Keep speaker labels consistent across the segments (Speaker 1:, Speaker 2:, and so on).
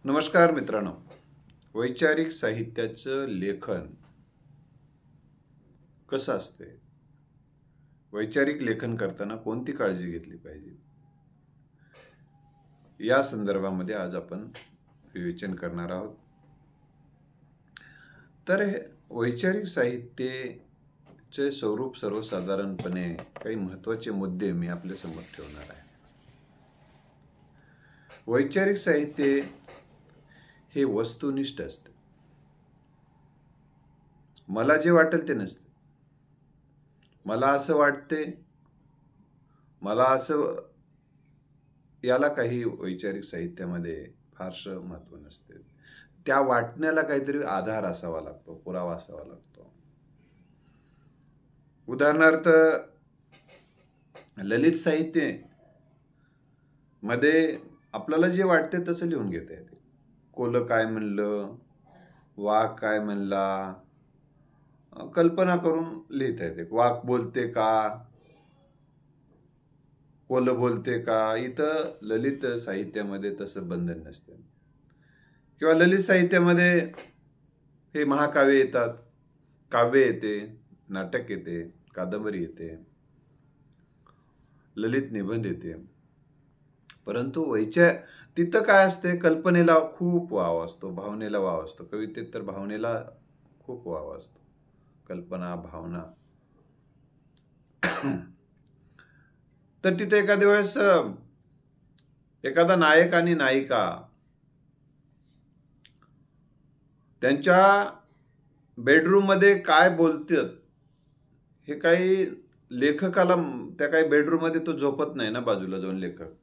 Speaker 1: नमस्कार मित्रांनो. वैचारिक साहित्याचं लेखन कसं असते, वैचारिक लेखन करताना कोणती काळजी घेतली पाहिजे, या संदर्भामध्ये आज आपण विवेचन करणार आहोत. तर हे वैचारिक साहित्याचे स्वरूप सर्वसाधारणपणे काही महत्त्वाचे मुद्दे मी आपल्या समोर ठेवणार आहे. वैचारिक साहित्य हे वस्तुनिष्ठ असते. मला जे वाटेल ते नसते. मला असं वाटते, मला असं, याला काही वैचारिक साहित्यामध्ये फारसं महत्त्व नसते. त्या वाटण्याला काहीतरी आधार असावा लागतो, पुरावा असावा लागतो. उदाहरणार्थ ललित साहित्य मध्ये आपल्याला जे वाटते तसं लिहून घेता येते. कोलं काय म्हणलं, वाघ काय म्हणला, कल्पना करून लिहिता येते. वाघ बोलते का, कोलं बोलते का. इथं ललित साहित्यामध्ये तसं बंधन नसते. किंवा ललित साहित्यामध्ये हे महाकाव्य येतात, काव्य येते, नाटक येते, कादंबरी येते, ललित निबंध येते. परंतु तिथं काय असते, कल्पनेला खूप वाव असतो, भावनेला वाव असतो. कवितेत तर भावनेला खूप वाव असतो, कल्पना, भावना. तर तिथे एखाद्या वेळेस एखादा नायक आणि नायिका त्यांच्या बेडरूम मध्ये काय बोलतात हे काही लेखकाला, त्या काही बेडरूम मध्ये तो झोपत नाही ना, बाजूला जाऊन लेखक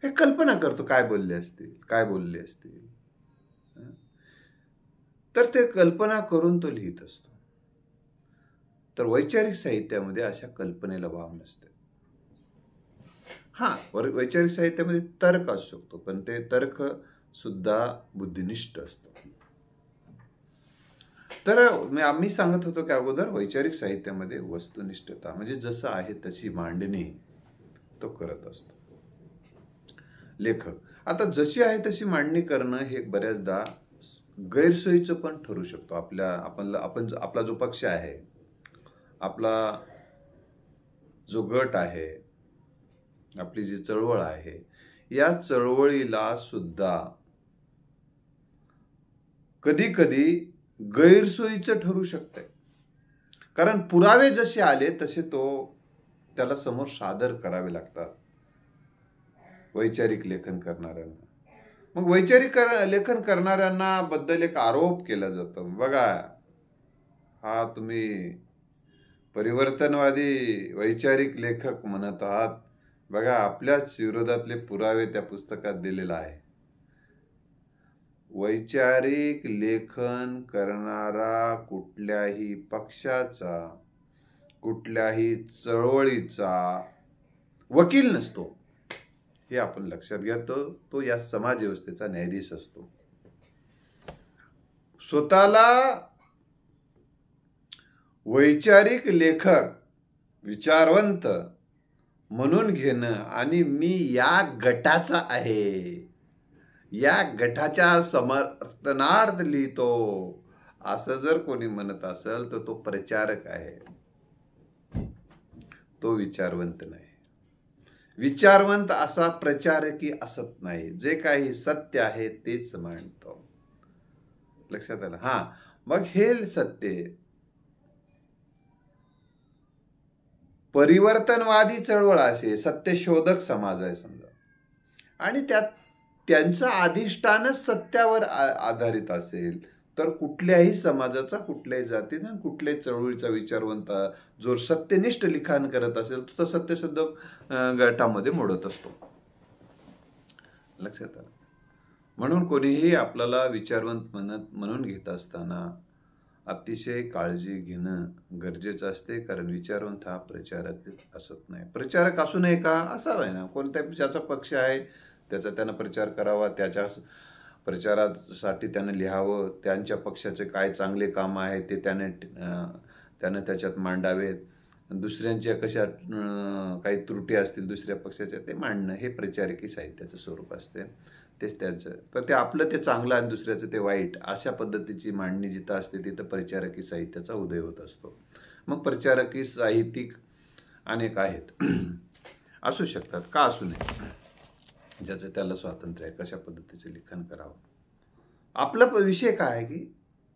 Speaker 1: हे कल्पना करतो काय बोलले असतील, काय बोलले असतील. तर ते कल्पना करून तो लिहित असतो. तर वैचारिक साहित्यामध्ये अशा कल्पनेला वाव नसते. वैचारिक साहित्यामध्ये तर्क असू शकतो, पण ते तर्क सुद्धा बुद्धिनिष्ठ असतो. तर आम्ही सांगत होतो की अगोदर वैचारिक साहित्यामध्ये वस्तुनिष्ठता म्हणजे जसं आहे तशी मांडणी तो करत असतो लेखक. आता जशी आहे तशी मांडणी करणं हे बऱ्याचदा गैरसोयीचं पण ठरू शकतो. आपला जो पक्ष आहे, आपला जो गट आहे, आपली जी चळवळ आहे, या चळवळीला सुद्धा कधी कधी गैरसोयीचं ठरू शकते. कारण पुरावे जसे आले तसे त्याला समोर सादर करावे लागतात वैचारिक लेखन करणाऱ्यांना. मग वैचारिक लेखन करणाऱ्यांना बद्दल एक आरोप केला जातो, बघा हा तुम्ही परिवर्तनवादी वैचारिक लेखक म्हणत आहात, बघा आपल्याच विरोधातले पुरावे त्या पुस्तकात दिलेला आहे. वैचारिक लेखन करणारा कुठल्याही पक्षाचा, कुठल्याही चळवळीचा वकील नसतो, हे आपण लक्षात घ्या. तो या समाज व्यवस्थेचा न्यायाधीश असतो. स्वतःला वैचारिक लेखक, विचारवंत म्हणून घेणं आणि मी या गटाचा आहे, या गटाच्या समर्थनार्थ लिहितो, असं जर कोणी म्हणत असेल तर तो प्रचारक आहे, तो विचारवंत नाही. विचारवंत असा प्रचारकी असत नाही, जे काही सत्य आहे तेच मांडतो. लक्षात आलं? मग हे सत्य परिवर्तनवादी चळवळ असे सत्यशोधक समाज आहे समजा, आणि त्यांचं अधिष्ठानच सत्यावर आधारित असेल तर कुठल्याही समाजाचा, कुठल्याही जातीचा, कुठल्याही चळवळीचा विचारवंत जो सत्यनिष्ठ लिखाण करत असेल तो सत्यशोधक गटामध्ये मोडत असतो. लक्षात आलं? म्हणून कोणीही आपल्याला विचारवंत म्हणून घेत असताना अतिशय काळजी घेणं गरजेचं असते. कारण विचारवंत हा प्रचारक असत नाही. प्रचारक असू नये का? असावा ना. कोणत्या ज्याचा पक्ष आहे त्याचा त्यानं प्रचार करावा, त्याच्या प्रचारासाठी त्यानं लिहावं, त्यांच्या पक्षाचे काय चांगले काम आहे ते त्यानं त्याच्यात मांडावेत. दुसऱ्यांच्या कशा काही त्रुटी असतील दुसऱ्या पक्षाच्या ते मांडणं हे प्रचारकी साहित्याचं स्वरूप असते. तेच त्याचं. तर ते आपलं ते चांगलं आणि दुसऱ्याचं ते वाईट, अशा पद्धतीची मांडणी जिथं असते तिथं परिचारकी साहित्याचा उदय होत असतो. मग परिचारकी साहित्यिक अनेक आहेत. असू शकतात, का असू नये, ज्याचं त्याला स्वातंत्र्य आहे कशा पद्धतीचं लेखन करावं. आपला विषय काय आहे की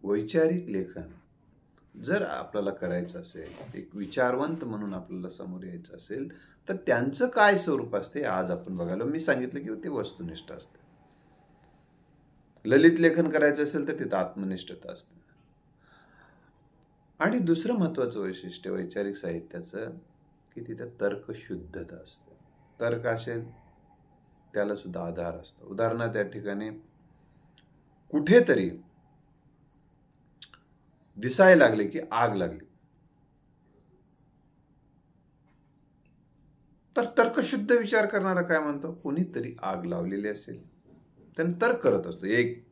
Speaker 1: वैचारिक लेखन जर आपल्याला करायचं असेल, एक विचारवंत म्हणून आपल्याला समोर यायचं असेल, तर त्यांचं काय स्वरूप असते आज आपण बघायला. मी सांगितलं की ते वस्तुनिष्ठ असते. ललित लेखन करायचं असेल तर तिथं आत्मनिष्ठता असते. आणि दुसरं महत्वाचं वैशिष्ट्य वैचारिक साहित्याचं की तिथं तर्कशुद्धता असते. तर्क असेल त्याला सुद्धा आधार असतो. उदाहरणार्थ त्या ठिकाणी कुठेतरी दिसायला लागले की आग लागली, तर तर्कशुद्ध विचार करणारा काय म्हणतो, कोणीतरी आग लावलेली असेल, त्याने तर्क करत असतो. एक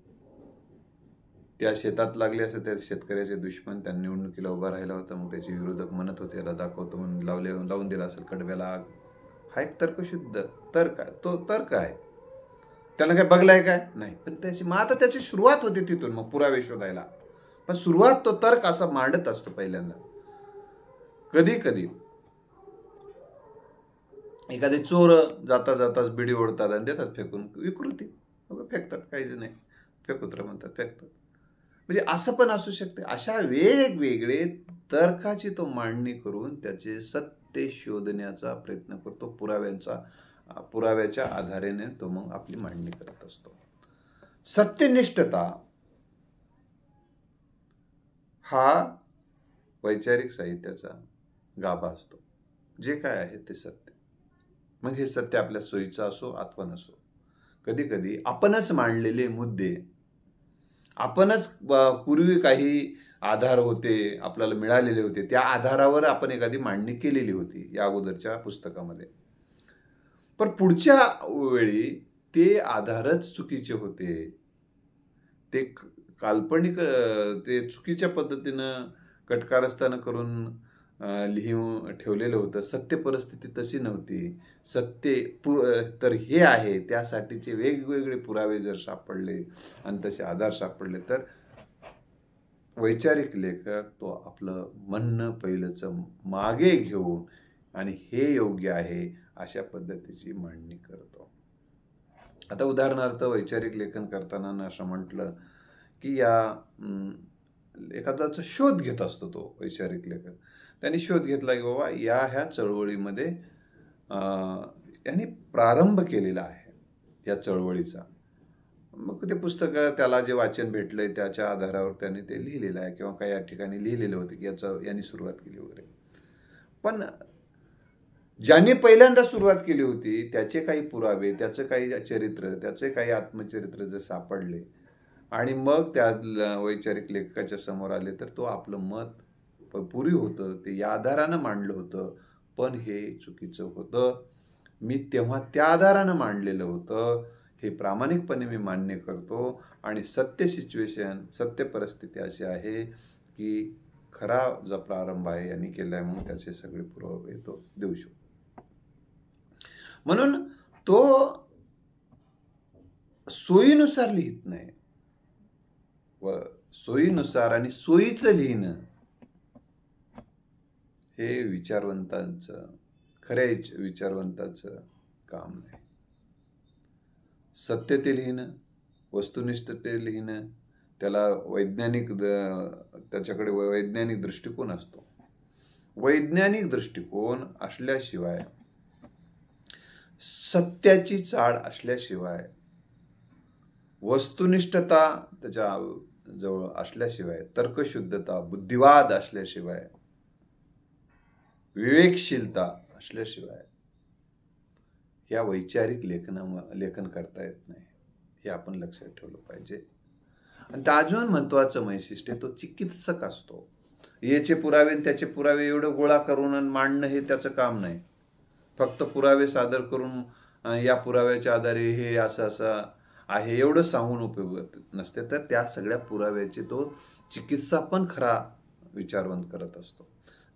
Speaker 1: त्या शेतात लागले असे त्या शेतकऱ्याचे दुश्मन त्या निवडणुकीला उभा राहिला होता, मग त्याचे विरोधक म्हणत होते याला दाखवतो म्हणून लावून दिला असेल कडव्याला आग. हा एक तर्कशुद्ध तर्क आहे. तो तर्क आहे. त्यानं काय बघलाय काय नाही, पण मग आता त्याची सुरुवात होते तिथून मग पुरावे शोधायला. पण सुरुवात तो तर्क असा मांडत असतो पहिल्यांदा. कधी कधी एखादे चोर जाता जाताच बिडी ओढतात आणि देतात फेकून, विकृती फेकतात, काहीच नाही, फेकुत्र म्हणतात, फेकतात. म्हणजे असं पण असू शकते. अशा वेगवेगळे तर्काची तो मांडणी करून त्याचे सत्य शोधण्याचा प्रयत्न करतो. पुराव्याच्या आधारेने तो मग आपली मांडणी करत असतो. सत्यनिष्ठता हा वैचारिक साहित्याचा गाभा असतो. जे काय आहे ते सत्य. मग हे सत्य आपल्या सोयीचं असो अथवा नसो. कधी कधी आपणच मांडलेले मुद्दे, आपणच पूर्वी काही आधार होते आपल्याला मिळालेले होते, त्या आधारावर आपण एखादी मांडणी केलेली होती या अगोदरच्या पुस्तकामध्ये, पण पुढच्या वेळी ते आधारच चुकीचे होते, ते काल्पनिक, ते चुकीच्या पद्धतीनं कटकारस्थान करून लिहून ठेवलेलं होतं. सत्य परिस्थिती तशी नव्हती. सत्य तर हे आहे, त्यासाठीचे वेगवेगळे पुरावे जर सापडले आणि तसे आधार सापडले तर वैचारिक लेखक तो आपलं म्हणणं पहिलंच मागे घेऊन आणि हे योग्य आहे अशा पद्धतीची मांडणी करतो. आता उदाहरणार्थ वैचारिक लेखन करताना असं म्हटलं की या एखादाचा शोध घेत असतो तो वैचारिक लेखक. त्यांनी शोध घेतला की बाबा ह्या चळवळीमध्ये यांनी प्रारंभ केलेला आहे या चळवळीचा. मग ते पुस्तक त्याला जे वाचन भेटलंय त्याच्या आधारावर त्याने ते लिहिलेलं आहे, किंवा काही या ठिकाणी लिहिलेलं होतं की यांनी सुरुवात केली वगैरे. पण ज्यांनी पहिल्यांदा सुरुवात केली होती त्याचे काही पुरावे, त्याचं काही चरित्र, त्याचे काही आत्मचरित्र जर सापडले आणि मग त्या वैचारिक लेखकाच्या समोर आले तर तो आपलं मत पूर्वी होतं ते या आधारानं मांडलं होतं, पण हे चुकीचं होतं. मी तेव्हा त्या आधारानं मांडलेलं होतं, हे प्रामाणिकपणे मी मान्य करतो. आणि सत्य सिच्युएशन, सत्य परिस्थिती अशी आहे की खरा जो प्रारंभ आहे यांनी केलाय, म्हणून त्याचे सगळे पुरावे तो देऊ शकतो. म्हणून तो सोयीनुसार लिहित नाही, व सोयीनुसार आणि सोयीचं लिहिणं हे विचारवंतांचं, खऱ्या विचारवंताचं काम नाही. सत्य ते लिहिणं, वस्तुनिष्ठ ते लिहिणं, त्याला त्याच्याकडे वैज्ञानिक दृष्टिकोन असतो. वैज्ञानिक दृष्टिकोन असल्याशिवाय, सत्याची चाळ असल्याशिवाय, वस्तुनिष्ठता त्याच्या जवळ असल्याशिवाय, तर्कशुद्धता, बुद्धिवाद असल्याशिवाय, विवेकशीलता असल्याशिवाय या वैचारिक लेखन करता येत नाही. हे आपण लक्षात ठेवलं पाहिजे. आणि अजून महत्वाचं वैशिष्ट्य तो चिकित्सक असतो. याचे पुरावे त्याचे पुरावे एवढं गोळा करून मांडणं हे त्याचं काम नाही. फक्त पुरावे सादर करून या पुराव्याच्या आधारे हे असं आहे एवढं सांगून उपयोग नसते. तर त्या सगळ्या पुराव्याची तो चिकित्सा पण खरा विचारवंत करत असतो.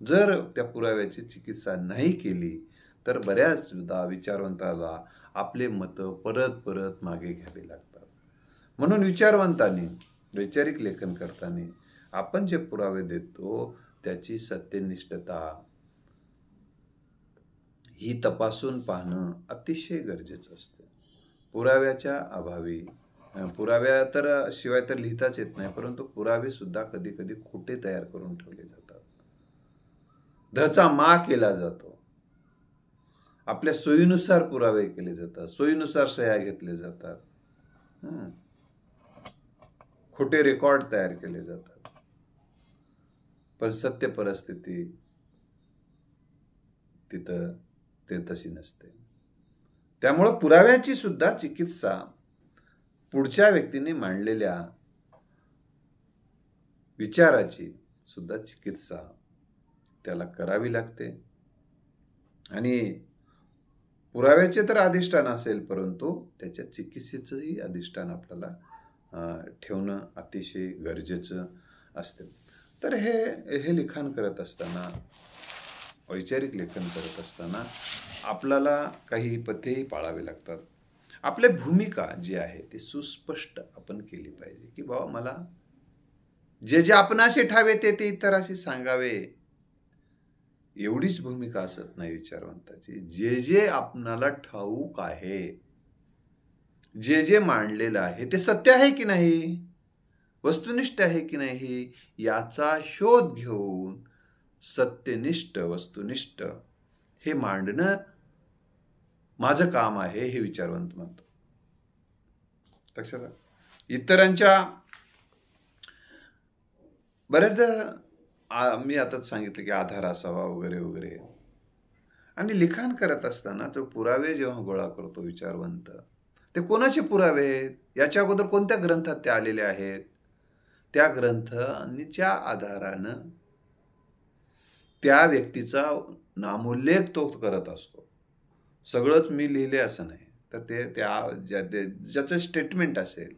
Speaker 1: जर त्या पुराव्याची चिकित्सा नाही केली तर बऱ्याचदा विचारवंताला आपले मतं परत परत मागे घ्यावे लागतात. म्हणून विचारवंतांनी वैचारिक लेखन करताना आपण जे पुरावे देतो त्याची सत्यनिष्ठता ही तपासून पाहणं अतिशय गरजेचं असतं. पुराव्याच्या अभावी, पुराव्या तर शिवाय तर लिहिताच येत नाही, परंतु पुरावे सुद्धा कधी कधी खोटे तयार करून ठेवले जातात. धचा मा केला जातो. आपल्या सोयीनुसार पुरावे केले जातात, सोयीनुसार सह्या घेतले जातात, खोटे रेकॉर्ड तयार केले जातात. पण सत्य परिस्थिती तिथं ते तशी नसते. त्यामुळं पुराव्याची सुद्धा चिकित्सा पुढच्या व्यक्तीने मांडलेल्या विचाराची सुद्धा चिकित्सा त्याला करावी लागते. आणि पुराव्याचे तर अधिष्ठान असेल, परंतु त्याच्या चिकित्सेचंही अधिष्ठान आपल्याला ठेवणं अतिशय गरजेचं असते. तर हे लिखाण करत असताना, वैचारिक लेखन करत असताना आपल्याला काही पथ्येही पाळावे लागतात. आपली भूमिका जी आहे ती सुस्पष्ट आपण केली पाहिजे, की बाबा मला जे आपणाशी ठावे ते इतराशी सांगावे, एवढीच भूमिका असत नाही विचारवंताची. जे आपणाला ठाऊक आहे, जे मांडलेलं आहे ते सत्य आहे की नाही, वस्तुनिष्ठ आहे की नाही, याचा शोध घेऊन सत्यनिष्ठ वस्तुनिष्ठ हे मांडणं माझं काम आहे, हे विचारवंत म्हणतो. लक्षात इतरांच्या बऱ्याचदा मी आताच सांगितलं की आधार असावा वगैरे वगैरे. आणि लिखाण करत असताना तो पुरावे जेव्हा गोळा करतो विचारवंत, ते कोणाचे पुरावे आहेत, याच्या अगोदर कोणत्या ग्रंथात ते आलेले आहेत, त्या ग्रंथांच्या आधारानं त्या व्यक्तीचा नामोल्लेख तो करत असतो. सगळंच मी लिहिले असं नाही, तर ते ज्याचं स्टेटमेंट असेल,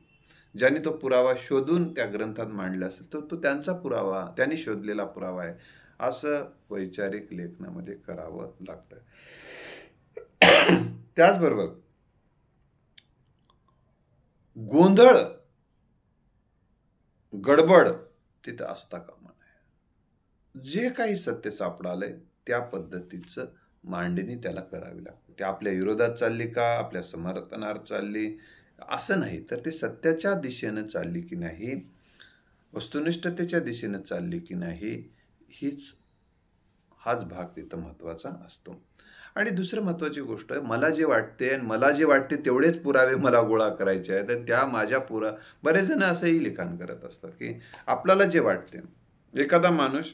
Speaker 1: ज्याने तो पुरावा शोधून त्या ग्रंथात मांडला असेल, तो त्यांचा पुरावा, त्यांनी शोधलेला पुरावा आहे, असं वैचारिक लेखनामध्ये करावं लागतं. त्याचबरोबर गोंधळ गडबड तिथं असता कामा नये. जे काही सत्य सापडालंय त्या पद्धतीचं मांडणी त्याला करावी लागते. ते आपल्या विरोधात चालली का, आपल्या समर्थनार्थ चालली असं नाही, तर ते सत्याच्या दिशेनं चालली की नाही, वस्तुनिष्ठतेच्या दिशेनं चालली की नाही, हाच भाग तिथं महत्वाचा असतो. आणि दुसरं महत्वाची गोष्ट आहे, मला जे वाटते तेवढेच पुरावे मला गोळा करायचे आहेत, तर त्या माझ्या बरेच जण असंही लिखाण करत असतात की आपल्याला जे वाटते, एखादा माणूस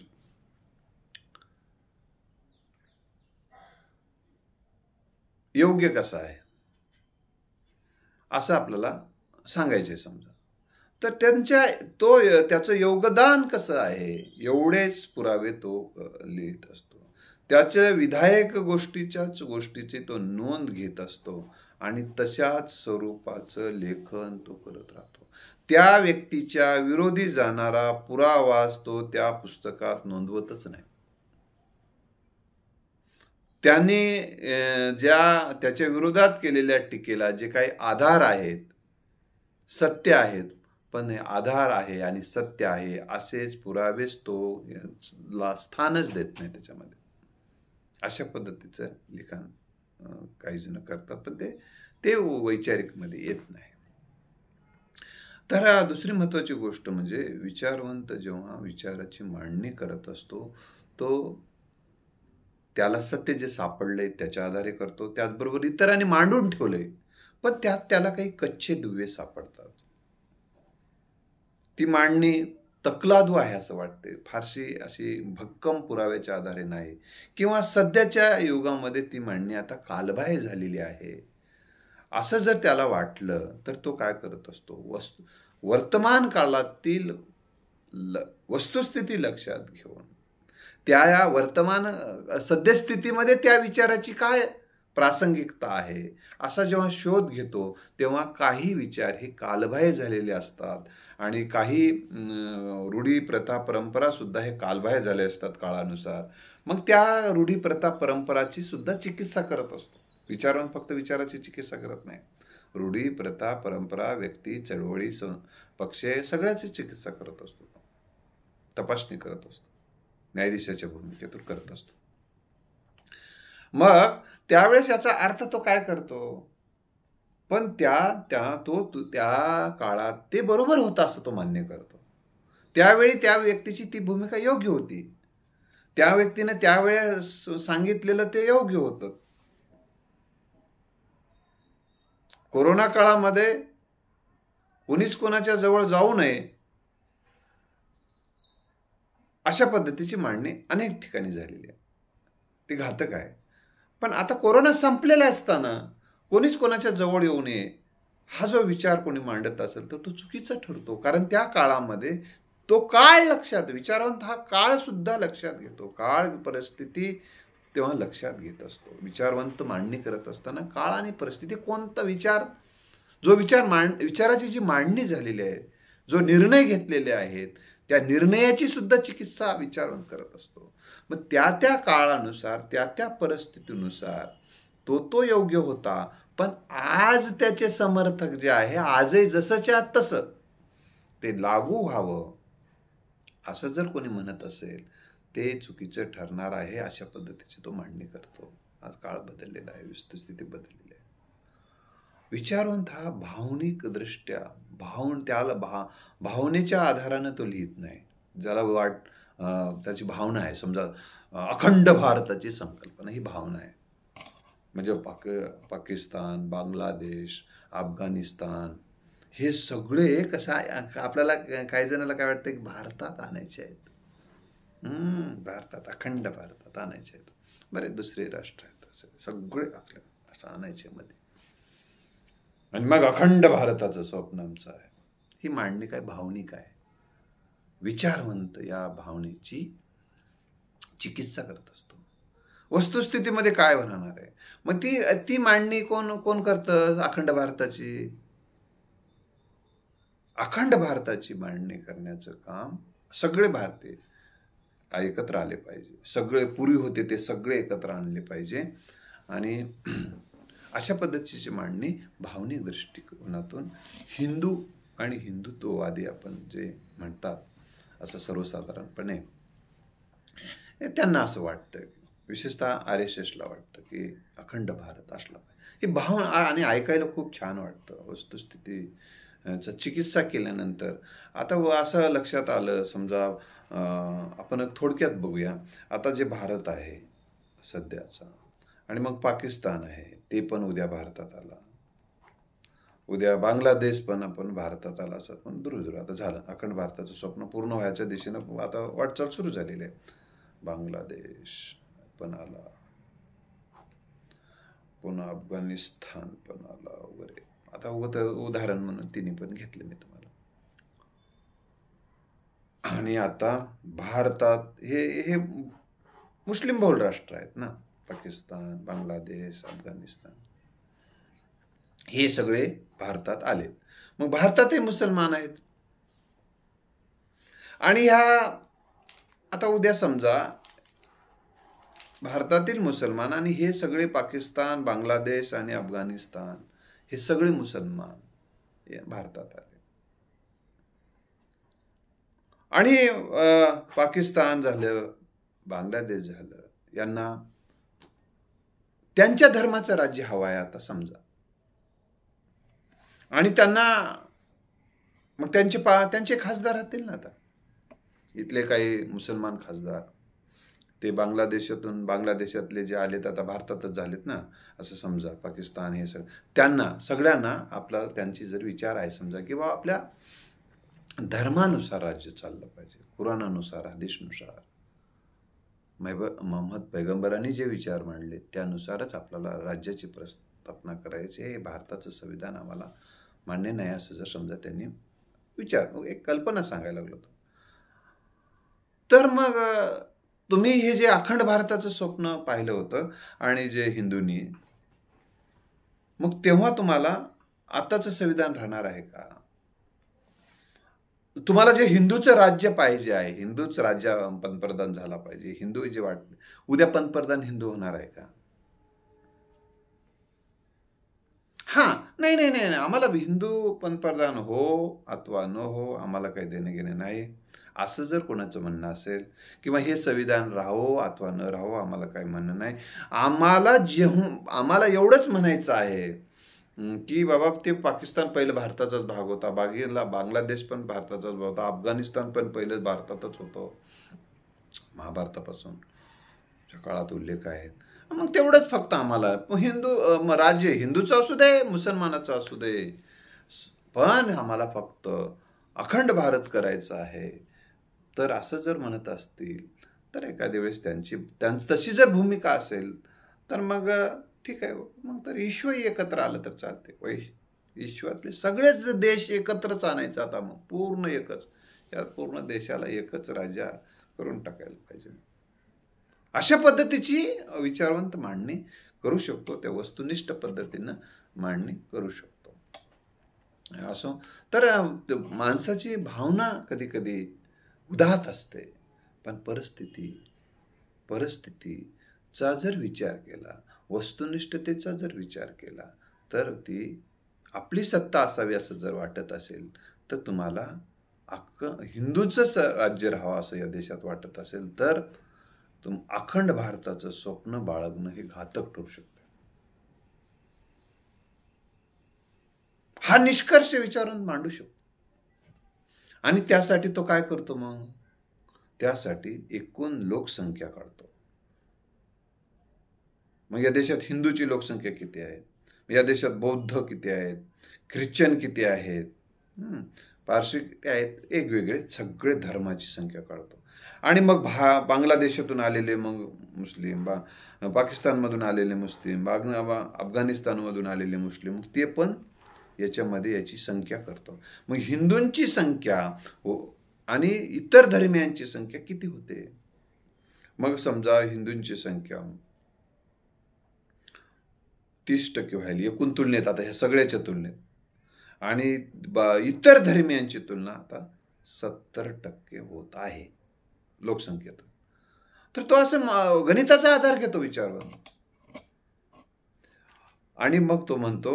Speaker 1: योग्य कसा आहे असं आपल्याला सांगायचंय समजा, तर त्याचं योगदान कसं आहे एवढेच पुरावे तो लिहित असतो. त्याच्या विधायक गोष्टीची तो नोंद घेत असतो आणि तशाच स्वरूपाचं लेखन तो करत राहतो. त्या व्यक्तीच्या विरोधी जाणारा पुरावाच तो त्या पुस्तकात नोंदवतच नाही. त्यांनी त्याच्या विरोधात केलेल्या टीकेला जे काही आधार आहेत, सत्य आहेत, पण आधार आहे आणि सत्य आहे असेच पुरावेच तो स्थानच देत नाही त्याच्यामध्ये. अशा पद्धतीचं लिखाण काही जण करतात, पण ते वैचारिक मध्ये येत नाही. तर दुसरी महत्वाची गोष्ट म्हणजे विचारवंत जेव्हा विचाराची मांडणी करत असतो, तो त्याला सत्य जे सापडले त्याच्या आधारे करतो. त्याचबरोबर इतरांनी मांडून ठेवले, पण त्याला काही कच्चे दुवे सापडतात. ती मांडणी तकलादू आहे असं वाटते, फारशी अशी भक्कम पुराव्याच्या आधारे नाही, किंवा सध्याच्या युगामध्ये ती मांडणी आता कालबाह्य झालेली आहे असं जर त्याला वाटलं, तर तो काय करत असतो, वर्तमान काळातील वस्तुस्थिती लक्षात घेऊन त्या वर्तमान सद्यस्थितीमध्ये त्या विचाराची काय प्रासंगिकता आहे असा जेव्हा शोध घेतो, तेव्हा काही विचार हे कालबाह्य झालेले असतात आणि काही रूढी प्रथा परंपरा सुद्धा हे कालबाह्य झाले असतात काळानुसार. मग त्या रूढी प्रथा परंपराची सुद्धा चिकित्सा करत असतो विचारवंत फक्त विचाराची चिकित्सा करत नाही, रूढी, प्रथा, परंपरा, व्यक्ती, चळवळी, पक्ष सगळ्याची चिकित्सा करत असतो, तपासणी करत असतो, न्यायाधीशाच्या भूमिकेतून करत असतो. मग त्यावेळेस याचा अर्थ तो काय करतो, पण त्या काळात ते बरोबर होतं असं तो मान्य करतो. त्यावेळी त्या व्यक्तीची ती भूमिका योग्य होती, त्या व्यक्तीने त्यावेळेस सांगितलेलं ते योग्य होतं. कोरोना काळामध्ये कोणीच कोणाच्या जवळ जाऊ नये अशा पद्धतीची मांडणी अनेक ठिकाणी झालेली आहे. ती घातक आहे. पण आता कोरोना संपलेला असताना कोणीच कोणाच्या जवळ येऊ नये हा जो विचार कोणी मांडत असेल तर तो चुकीचा ठरतो. कारण त्या काळामध्ये तो काळ लक्षात, विचारवंत हा काळ सुद्धा लक्षात घेतो, काळ परिस्थिती तेव्हा लक्षात घेत असतो. विचारवंत मांडणी करत असताना काळ आणि परिस्थिती, कोणता विचार, जो विचाराची जी मांडणी झालेली आहे, जो निर्णय घेतलेले आहेत, त्या निर्णयाची सुद्धा चिकित्सा विचारवंत करत असतो. मग त्या काळानुसार, त्या परिस्थितीनुसार तो योग्य होता. पण आज त्याचे समर्थक जे आहे, आजही जसंच्या तसं ते लागू व्हावं असं जर कोणी म्हणत असेल ते चुकीचं ठरणार आहे. अशा पद्धतीची तो मांडणी करतो. आज काळ बदललेला आहे, वस्तुस्थिती बदललेली आहे. विचारवंत हा भावनिक दृष्ट्या त्याला भावनेच्या आधारानं तो लिहित नाही. ज्याला त्याची भावना आहे, समजा अखंड भारताची संकल्पना ही भावना आहे. म्हणजे पाकिस्तान, बांगलादेश, अफगाणिस्तान हे सगळे कसं आपल्याला काही जणांना काय वाटतं की भारतात आणायचे आहेत, भारतात, अखंड भारतात आणायचे आहेत. बरेच दुसरे राष्ट्र आहेत, सगळे आपल्याला असं आणायचे मध्ये, आणि मग अखंड भारताचं स्वप्न आमचं आहे. ही मांडणी काय भावनिक आहे. विचारवंत या भावनेची चिकित्सा करत असतो. वस्तुस्थितीमध्ये काय होणार आहे, मग ती मांडणी कोण करतं. अखंड भारताची मांडणी करण्याचं काम सगळे भारतीय एकत्र आले पाहिजे. सगळे पूर्वी होते ते सगळे एकत्र आणले पाहिजे. आणि अशा पद्धतीची मांडणी भावनिक दृष्टिकोनातून हिंदू आणि हिंदुत्ववादी आपण जे म्हणतात असं सर्वसाधारणपणे त्यांना असं वाटतं, विशेषतः RSSला वाटतं की अखंड भारत असला पाहिजे. ही भावना आणि ऐकायला खूप छान वाटतं. वस्तुस्थितीचा चिकित्सा केल्यानंतर आता असं लक्षात आलं, समजा आपण थोडक्यात बघूया. आता जे भारत आहे सध्याचा, आणि मग पाकिस्तान आहे, ते पण उद्या भारतात आला, उद्या बांगलादेश पण आपण भारतात आला, असं पण दुरुजुरू आता झालं. अखंड भारताचं स्वप्न पूर्ण व्हायच्या दिशेनं आता वाटचाल सुरू झालेली आहे. बांगलादेश पण आला, पुन्हा अफगाणिस्तान पण आला वगैरे. आता उदाहरण म्हणून तिन्ही पण घेतले मी तुम्हाला. आणि आता भारतात हे मुस्लिम बहुल राष्ट्र आहेत ना, पाकिस्तान, बांगलादेश, अफगाणिस्तान, हे सगळे भारतात आले. मग भारतातही मुसलमान आहेत. आणि आता उद्या समजा भारतातील मुसलमान आणि हे सगळे पाकिस्तान, बांगलादेश आणि अफगाणिस्तान हे सगळे मुसलमान भारतात आले. आणि पाकिस्तान झालं, बांगलादेश झालं, यांना त्यांच्या धर्माचं राज्य हवं आहे आता समजा. आणि त्यांना मग त्यांचे खासदार राहतील ना. आता इथले काही मुसलमान खासदार ते बांगलादेशातले जे आलेत आता भारतातच झालेत ना, असं समजा. पाकिस्तान हे सगळ्यांना आपला त्यांची जर विचार आहे समजा की बाबा आपल्या धर्मानुसार राज्य चाललं पाहिजे, कुराणानुसार, हदीसनुसार, मोहम्मद पैगंबरांनी जे विचार मांडले त्यानुसारच आपल्याला राज्याची स्थापना करायची, हे भारताचं संविधान आम्हाला मान्य नाही असं जर समजा त्यांनी एक कल्पना सांगायला लागलो तर मग तुम्ही हे जे अखंड भारताचं स्वप्न पाहिलं होतं आणि जे हिंदूंनी, मग तेव्हा तुम्हाला आताचं संविधान राहणार आहे का? तुम्हाला जे हिंदूचं राज्य पाहिजे आहे, हिंदूच राज्य पंतप्रधान झाला पाहिजे, हिंदू जे वाटले, उद्या पंतप्रधान हिंदू होणार आहे का? हां, नाही, नाही, नाही, नाही. आम्हाला हिंदू पंतप्रधान हो अथवा न हो, आम्हाला काही देणं घेणं नाही. असं जर कोणाचं म्हणणं असेल किंवा हे संविधान राहो अथवा न राहो, आम्हाला काही म्हणणं नाही. आम्हाला एवढंच म्हणायचं आहे की बाबा ते पाकिस्तान पहिलं भारताचाच भाग होता, बांगलादेश पण भारताचाच भाग होता, अफगाणिस्तान पण पहिलं भारतातच होतं. महाभारतापासून काळात उल्लेख आहेत. मग तेवढंच फक्त आम्हाला राज्य हिंदूचं असू दे, मुसलमानाचं असू दे, पण आम्हाला फक्त अखंड भारत करायचा आहे. तर असं जर म्हणत असतील तर एखाद्या वेळेस तशी जर भूमिका असेल तर मग ठीक आहे, मग तर ईश्वरही एकत्र आलं तर चालते. ईश्वरातले सगळेच देश एकत्रच आणायचं आता, मग पूर्ण एकच, या पूर्ण देशाला एकच राजा करून टाकायला पाहिजे. अशा पद्धतीची विचारवंत मांडणी करू शकतो, त्या वस्तुनिष्ठ पद्धतीनं मांडणी करू शकतो. असो तर माणसाची भावना कधी कधी उदात असते, पण परिस्थितीचा जर विचार केला, वस्तुनिष्ठतेचा जर विचार केला, तर ती आपली सत्ता असावी असं जर वाटत असेल तर तुम्हाला हिंदूचंच राज्य राहावं असं या देशात वाटत असेल तर अखंड भारताचं स्वप्न बाळगणं हे घातक ठरू शकतं. हा निष्कर्ष विचारून मांडू शकतो. आणि त्यासाठी तो काय करतो? मग त्यासाठी एकूण लोकसंख्या काढतो. मग या देशात हिंदूची लोकसंख्या किती आहे, या देशात बौद्ध किती आहेत, ख्रिश्चन किती आहेत, पारशी किती आहेत, वेगवेगळे सगळे धर्माची संख्या काढतो. आणि मग बांगलादेशातून आलेले मग मुस्लिम, पाकिस्तानमधून आलेले मुस्लिम, अफगाणिस्तानमधून आलेले मुस्लिम, ते पण याच्यामध्ये याची संख्या करतो. मग हिंदूंची संख्या आणि इतर धर्मियांची संख्या किती होते? मग समजा हिंदूंची संख्या 30% व्हायली एकूण तुलनेत, आता ह्या सगळ्याच्या तुलनेत, आणि इतर धर्मियांची तुलना आता 70% होत आहे लोकसंख्येत. तर तो असं गणिताचा आधार घेतो विचारवर, आणि मग तो म्हणतो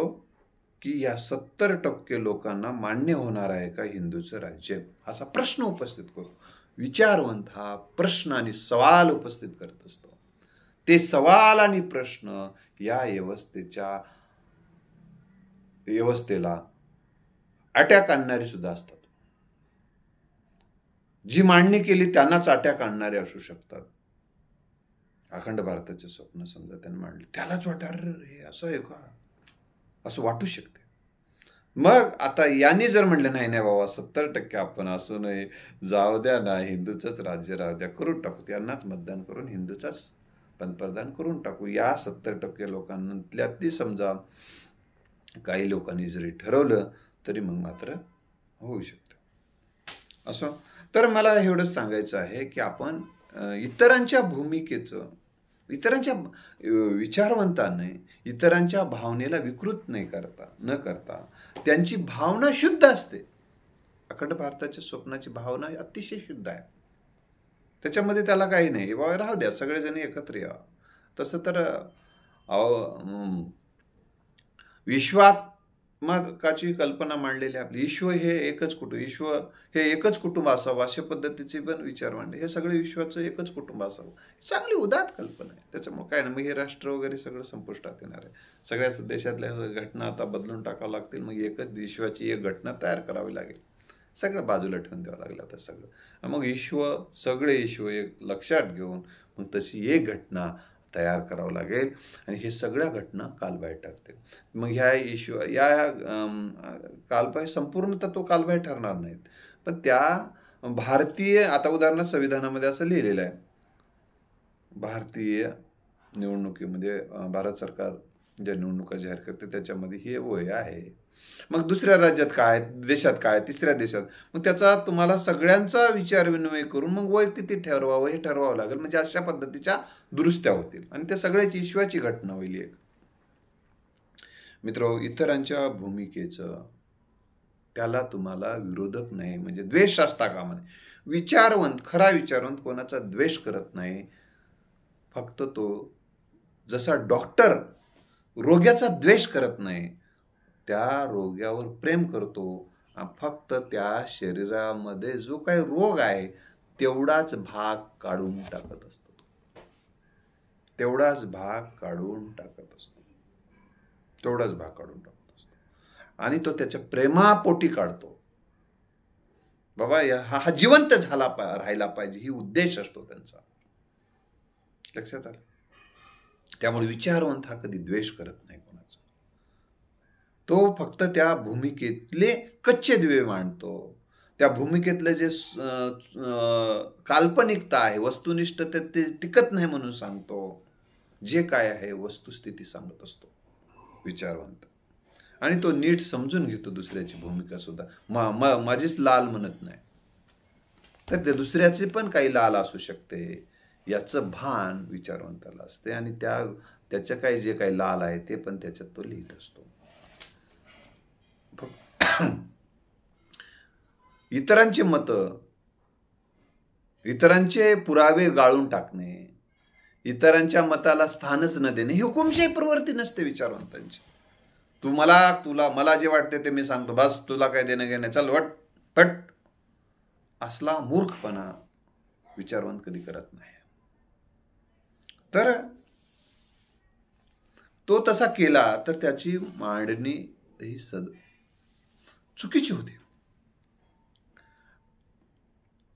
Speaker 1: की या 70% लोकांना मान्य होणार आहे का हिंदूचं राज्य, असा प्रश्न उपस्थित करतो. विचारवंत हा प्रश्न आणि सवाल उपस्थित करत असतो. ते सवाल आणि प्रश्न या व्यवस्थेला अटॅक आणणारे सुद्धा असतात. जी मांडणी केली त्यांनाच अटॅक आणणारे असू शकतात. अखंड भारताचे स्वप्न समजा त्यांनी मांडले, त्यालाच वाटतं हे असं आहे का, असं वाटू शकते. मग आता यांनी जर म्हणलं नाही नाही बाबा 70% आपण असू नये, जाऊ द्या ना, हिंदूचंच राज्य राहू द्या, करून टाकू, त्यांनाच मतदान करून हिंदूचाच पंतप्रधान करून टाकू, या 70% लोकांतल्यातली समजा काही लोकांनी जरी ठरवलं तरी मग मात्र होऊ शकतं. असं तर मला एवढंच सांगायचं आहे की आपण इतरांच्या भूमिकेचं, इतरांच्या विचारवंताने इतरांच्या भावनेला विकृत न करता त्यांची भावना शुद्ध असते. अखंड भारताच्या स्वप्नाची भावना अतिशय शुद्ध आहे, त्याच्यामध्ये त्याला काही नाही, बाबा राहू द्या, सगळेजण एकत्र या. तसं तर विश्वात्मकाची कल्पना मांडलेली आपली, ईश्वर हे एकच कुटुंब असावं अशा पद्धतीचे पण विचार मांडले. हे सगळे विश्वाचं एकच कुटुंब असावं, चांगली उदात्त कल्पना आहे. त्याच्यामुळे काय ना, मग हे राष्ट्र वगैरे सगळं संपुष्टात येणार आहे. सगळ्याच देशातल्या घटना आता बदलून टाकावं लागतील, मग एकच विश्वाची एक घटना तयार करावी लागेल, सगळं बाजूला ठेवून द्यावं लागेल आता सगळं. मग सगळे ईश्वर एक लक्षात घेऊन मग तशी एक घटना तयार करावं लागेल, आणि हे सगळ्या घटना कालबाह्य ठरतील. मग या कालबाह्य संपूर्ण तत्व कालबाह्य ठरणार नाहीत, पण त्या भारतीय, आता उदाहरणार्थ संविधानामध्ये असं लिहिलेलं आहे, भारतीय निवडणुकीमध्ये भारत सरकार ज्या निवडणुका जाहीर करते त्याच्यामध्ये हे वय आहे. मग दुसऱ्या राज्यात काय, देशात काय, तिसऱ्या देशात, मग त्याचा तुम्हाला सगळ्यांचा विचार विनिमय करून मग वय किती ठरवावं हे ठरवावं लागेल. म्हणजे अशा पद्धतीच्या दुरुस्त्या होतील आणि त्या सगळ्याची ईश्वाची घटना होईल एक. मित्र, इतरांच्या भूमिकेचं त्याला तुम्हाला विरोधक नाही, म्हणजे द्वेष असता कामा नये. खरा विचारवंत कोणाचा द्वेष करत नाही. फक्त तो जसा डॉक्टर रोग्याचा द्वेष करत नाही, त्या रोग्यावर प्रेम करतो, फक्त त्या शरीरामध्ये जो काही रोग आहे तेवढाच भाग काढून टाकत असतो, तेवढाच भाग काढून टाकत असतो, तेवढाच भाग काढून टाकत असतो आणि तो त्याच्या प्रेमापोटी काढतो. बाबा हा जिवंत राहायला पाहिजे, ही उद्देश असतो त्यांचा. लक्षात आलं? त्यामुळे विचारवंत हा कधी द्वेष करत नाही कोणाचा. तो फक्त त्या भूमिकेतले कच्चे दिवे मांडतो, त्या भूमिकेतले जे काल्पनिकता आहे, वस्तुनिष्ठ ते टिकत नाही म्हणून सांगतो. जे काय आहे वस्तुस्थिती सांगत असतो विचारवंत. आणि तो नीट समजून घेतो दुसऱ्याची भूमिका सुद्धा. माझीच लाल म्हणत नाही, तर त्या दुसऱ्याची पण काही लाल असू शकते याचं भान विचारवंताला असते. आणि त्याच्या काही जे काही लाल आहे ते पण त्याच्यात तो लिहित असतो. इतरांचे मत, इतरांचे पुरावे गाळून टाकणे, इतरांच्या मताला स्थानच न देणे, ही हुकुमशाही प्रवृत्ती नसते विचारवंतांची. मला जे वाटते ते मी सांगतो, बस तुला काय देणं घेणं, चल वट पट, असला मूर्खपणा विचारवंत कधी करत नाही. तर तो तसा केला तर त्याची मांडणी ही चुकीची होती.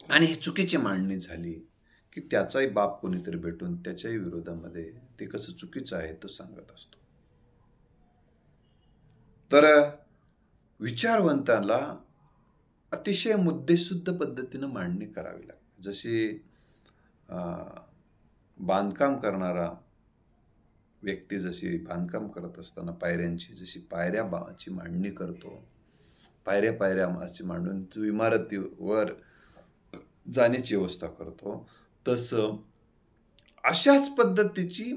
Speaker 1: आणि ही चुकीची मांडणी झाली की त्याचाही बाप कोणीतरी भेटून त्याच्याही विरोधामध्ये ते कसं चुकीचं आहे तो सांगत असतो. तर विचारवंताला अतिशय मुद्देसूद पद्धतीनं मांडणी करावी लागते. जशी बांधकाम करणारा व्यक्ती जशी बांधकाम करत असताना पायऱ्यांची जशी पायऱ्याची मांडणी करतो, पायऱ्या मांडून तो इमारतीवर जाण्याची व्यवस्था करतो, तसं अशाच पद्धतीची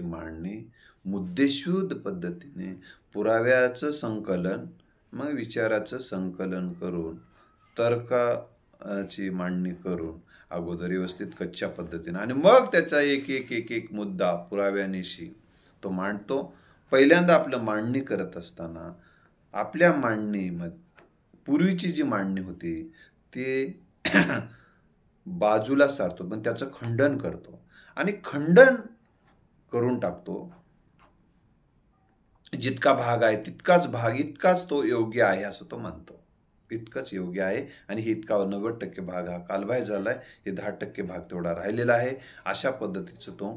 Speaker 1: मांडणी मुद्देसूद पद्धतीने पुराव्याचं संकलन, मग विचाराचं संकलन करून, तर्काची मांडणी करून अगोदर व्यवस्थित कच्च्या पद्धतीने, आणि मग त्याचा एक मुद्दा पुराव्यानिशी तो मांडतो. पहिल्यांदा आपलं मांडणी करत असताना आपल्या मांडणीमध्ये पूर्वीची जी मांडणी होती ते बाजूला सारतो, पण त्याचं खंडन करतो आणि खंडन करून टाकतो. जितका भाग आहे इतकाच तो योग्य आहे असं तो म्हणतो. इतकंच योग्य आहे आणि हे इतका 90% भाग हा कालबाह्य झालाय, हे 10% भाग तेवढा राहिलेला आहे. अशा पद्धतीचं तो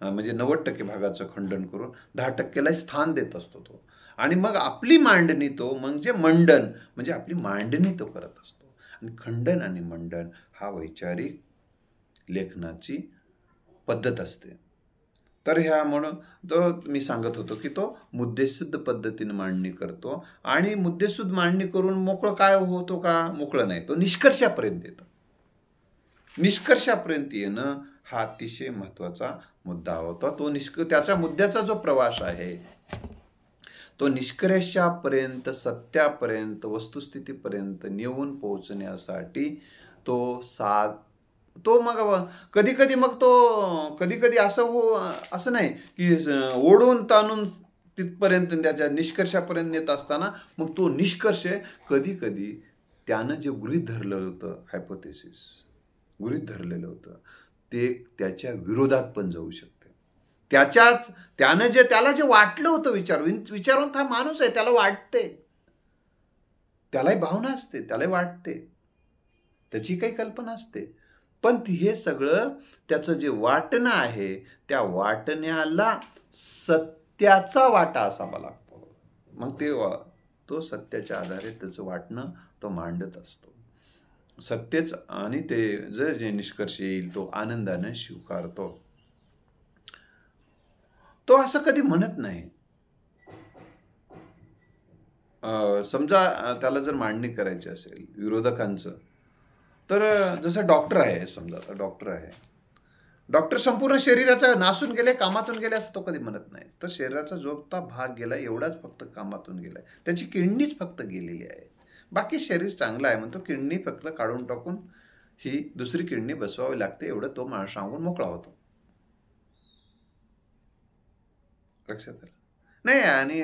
Speaker 1: म्हणजे 90% भागाचं खंडन करून 10%ला स्थान देत असतो तो. आणि मग आपली मांडणी तो म्हणजे मंडन, म्हणजे आपली मांडणी तो करत असतो. आणि खंडन आणि मंडन हा वैचारिक लेखनाची पद्धत असते. तर ह्या म्हणून तो मी सांगत होतो की तो मुद्देसूद पद्धतीने मांडणी करतो. आणि मुद्देसूद मांडणी करून मोकळं काय होतो का? मोकळं नाही, तो निष्कर्षापर्यंत येतो. निष्कर्षापर्यंत येणं हा अतिशय महत्वाचा मुद्दा होता. त्याच्या मुद्द्याचा जो प्रवास आहे तो निष्कर्षापर्यंत, सत्यापर्यंत, वस्तुस्थितीपर्यंत नेऊन पोहोचण्यासाठी तो मग कधी असं नाही की ओढून ताणून तिथपर्यंत त्याच्या निष्कर्षापर्यंत येत असताना मग तो निष्कर्ष कधी त्यानं जे गृहीत धरलेलं होतं, हायपोथेसिस गृहीत धरलेलं होतं, ते त्याच्या विरोधात पण जाऊ शकते. त्याला जे वाटलं होतं, विचारवंत हा माणूस आहे, त्याला वाटते, त्यालाही भावना असते, त्यालाही वाटते, त्याची काही कल्पना असते, पण हे सगळं त्याचं जे वाटणं आहे त्या वाटण्याला सत्याचा वाटा असावा लागतो. मग तो सत्याच्या आधारे त्याचं वाटणं तो मांडत असतो. सत्यच, आणि ते जे निष्कर्ष येईल तो आनंदाने स्वीकारतो. तो असं कधी म्हणत नाही. समजा त्याला जर मांडणी करायची असेल विरोधकांचं, तर जसं डॉक्टर आहे, समजा आता डॉक्टर संपूर्ण शरीराचा नासून गेले, कामातून गेले असं तो कधी म्हणत नाही. तर शरीराचा जो भाग गेला एवढाच फक्त कामातून गेलाय, त्याची किडनीच फक्त गेलेली आहे, बाकी शरीर चांगलं आहे म्हणतो. किडनी फक्त काढून टाकून ही दुसरी किडनी बसवावी लागते, एवढं तो माणूस सांगून मोकळा होतो. लक्षात आलं नाही. आणि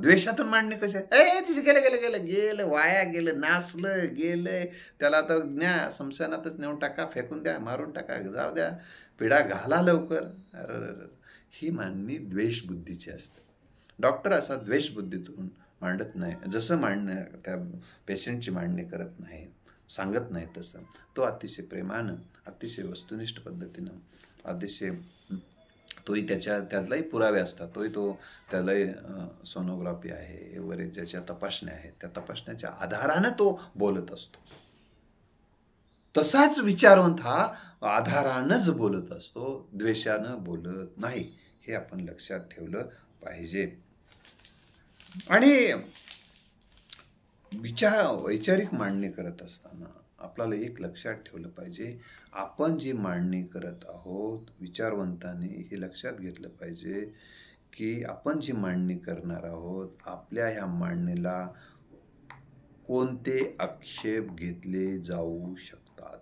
Speaker 1: द्वेषातून मांडणे कसे आहे, तिथे गेलं गेलं गेलं गेलं वाया गेलं, नाचलं गेलं, त्याला आता न्या समशानातच नेऊन टाका, फेकून द्या, मारून टाका, जाऊ द्या, पिढा घाला लवकर. अरे ही मांडणी द्वेषबुद्धीची असते. डॉक्टर असा द्वेषबुद्धीतून मांडत नाही, जसं मांडणं त्या पेशंटची मांडणी करत नाही, सांगत नाही तसं. तो अतिशय प्रेमानं, अतिशय वस्तुनिष्ठ पद्धतीनं, अतिशय तोही त्यातलाही पुरावे असतात, त्यालाही सोनोग्राफी आहे वगैरे ज्याच्या तपासण्या आहेत, त्या तपासण्याच्या आधारानं तो बोलत असतो. तसाच विचारवंत हा आधारानंच बोलत असतो, द्वेषानं बोलत नाही. हे आपण लक्षात ठेवलं पाहिजे. आणि वैचारिक मांडणी करत असताना आपल्याला एक लक्षात ठेवलं पाहिजे, आपण जी मांडणी करत आहोत, विचारवंतांनी हे लक्षात घेतलं पाहिजे की आपण जी मांडणी करणार आहोत, आपल्या ह्या मांडणीला कोणते आक्षेप घेतले जाऊ शकतात,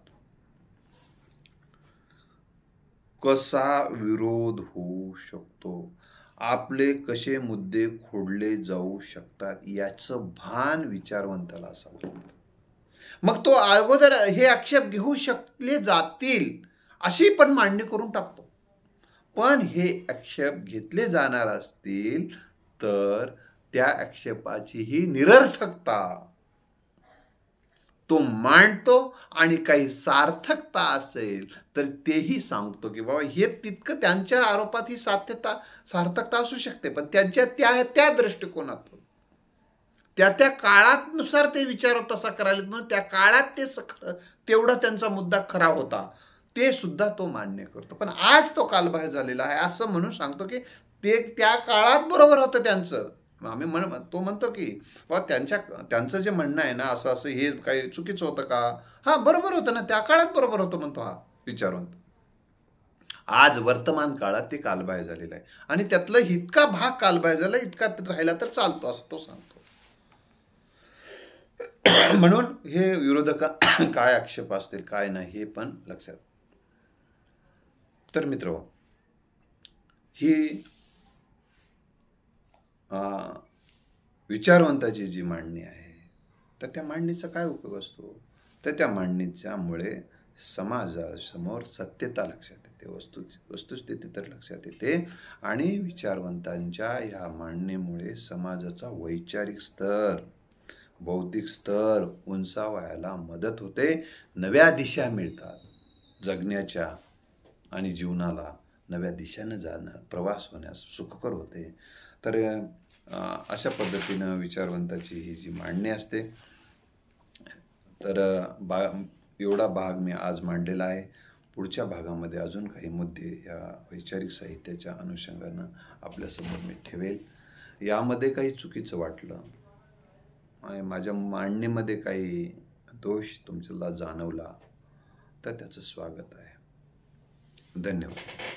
Speaker 1: कसा विरोध होऊ शकतो, आपले कसे मुद्दे खोडले जाऊ शकतात, याचं भान विचारवंताला असावं. मग तो अगोदर हे आक्षेप घेऊ शकले जातील अशी पण मांडणी करून टाकतो. पण हे आक्षेप घेतले जाणार असतील तर त्या आक्षेपाचीही निरर्थकता तो मांडतो, आणि काही सार्थकता असेल तर तेही सांगतो की बाबा हे तितकं त्यांच्या आरोपात ही सार्थकता असू शकते, पण त्यांच्या त्या दृष्टिकोनातून त्या काळानुसार ते विचार तसा करायला, म्हणून त्या काळात तेवढा त्यांचा मुद्दा खरा होता, ते सुद्धा तो मान्य करतो. पण आज तो कालबाह्य झालेला आहे असं म्हणून सांगतो की ते त्या काळात बरोबर होतं त्यांचं. तो म्हणतो की बाबा त्यांचं जे म्हणणं आहे ना, असं हे काही चुकीचं होतं का, हा बरोबर होतं ना, त्या काळात बरोबर होतं म्हणतो हा विचारवंत. आज वर्तमान काळात ते कालबाह्य झालेलं आहे, आणि त्यातला इतका भाग कालबाह्य झाला, इतका राहिला तर चालतो असं तो सांगतो. म्हणून हे विरोधक काय आक्षेप असतील काय नाही हे पण लक्षात. तर मित्र, ही विचारवंताची जी मांडणी आहे, तर त्या मांडणीचा काय उपयोग असतो, तर त्या मांडणीच्यामुळे समाजासमोर सत्यता लक्षात येते, वस्तुस्थिती तर लक्षात येते, आणि विचारवंतांच्या ह्या मांडणीमुळे समाजाचा वैचारिक स्तर, बौद्धिक स्तर उंचावायला मदत होते, नव्या दिशा मिळतात जगण्याच्या, आणि जीवनाला नव्या दिशेनं जाणं, प्रवास होण्यास सुखकर होते. तर अशा पद्धतीनं विचारवंताची ही जी मांडणी असते. तर एवढा भाग मी आज मांडलेला आहे. पुढच्या भागामध्ये अजून काही मुद्दे या वैचारिक साहित्याच्या अनुषंगानं आपल्यासमोर मी ठेवेल. यामध्ये काही चुकीचं वाटलं आणि माझ्या मांडणीमध्ये काही दोष तुमच्याला जाणवला तर त्याचं स्वागत आहे. धन्यवाद.